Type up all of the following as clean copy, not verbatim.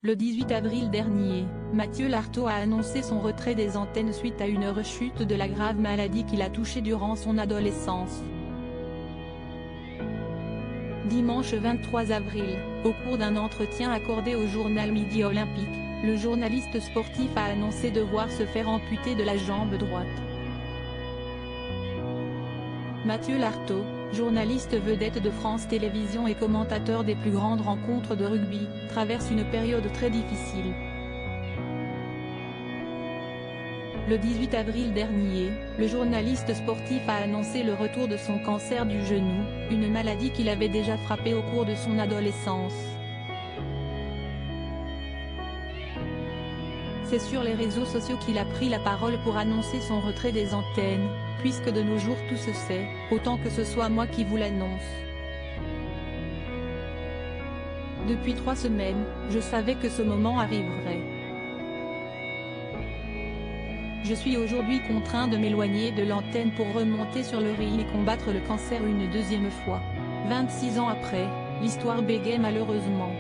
Le 18 avril dernier, Mathieu Lartaud a annoncé son retrait des antennes suite à une rechute de la grave maladie qui l'a touché durant son adolescence. Dimanche 23 avril, au cours d'un entretien accordé au journal Midi Olympique, le journaliste sportif a annoncé devoir se faire amputer de la jambe droite. Mathieu Lartaud, journaliste vedette de France Télévisions et commentateur des plus grandes rencontres de rugby, traverse une période très difficile. Le 18 avril dernier, le journaliste sportif a annoncé le retour de son cancer du genou, une maladie qui l'avait déjà frappé au cours de son adolescence. C'est sur les réseaux sociaux qu'il a pris la parole pour annoncer son retrait des antennes, puisque de nos jours tout se sait, autant que ce soit moi qui vous l'annonce. Depuis 3 semaines, je savais que ce moment arriverait. Je suis aujourd'hui contraint de m'éloigner de l'antenne pour remonter sur le ring et combattre le cancer une deuxième fois. 26 ans après, l'histoire bégaye malheureusement.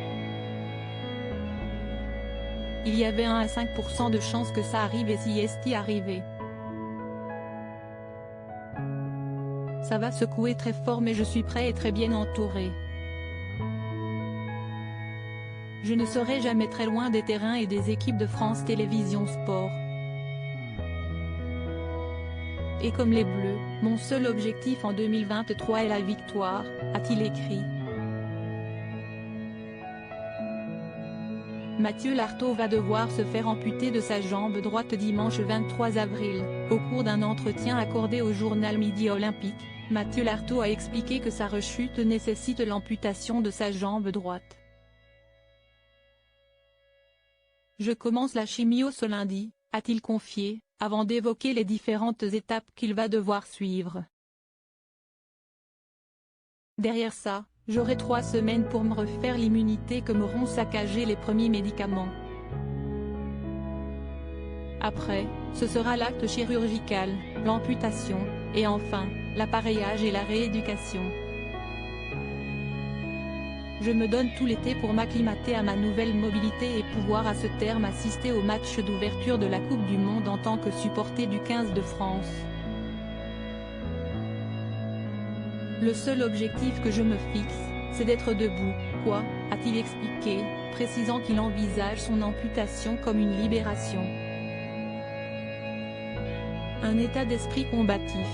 Il y avait 1 à 5% de chance que ça arrive et si est arrivé. Ça va secouer très fort mais je suis prêt et très bien entouré. Je ne serai jamais très loin des terrains et des équipes de France Télévisions Sport. Et comme les Bleus, mon seul objectif en 2023 est la victoire, a-t-il écrit. Mathieu Lartaud va devoir se faire amputer de sa jambe droite dimanche 23 avril, au cours d'un entretien accordé au journal Midi Olympique. Mathieu Lartaud a expliqué que sa rechute nécessite l'amputation de sa jambe droite. Je commence la chimio ce lundi, a-t-il confié, avant d'évoquer les différentes étapes qu'il va devoir suivre. Derrière ça, j'aurai 3 semaines pour me refaire l'immunité que m'auront saccagé les premiers médicaments. Après, ce sera l'acte chirurgical, l'amputation, et enfin, l'appareillage et la rééducation. Je me donne tout l'été pour m'acclimater à ma nouvelle mobilité et pouvoir à ce terme assister au match d'ouverture de la Coupe du Monde en tant que supporter du 15 de France. Le seul objectif que je me fixe, c'est d'être debout, quoi, a-t-il expliqué, précisant qu'il envisage son amputation comme une libération. Un état d'esprit combatif.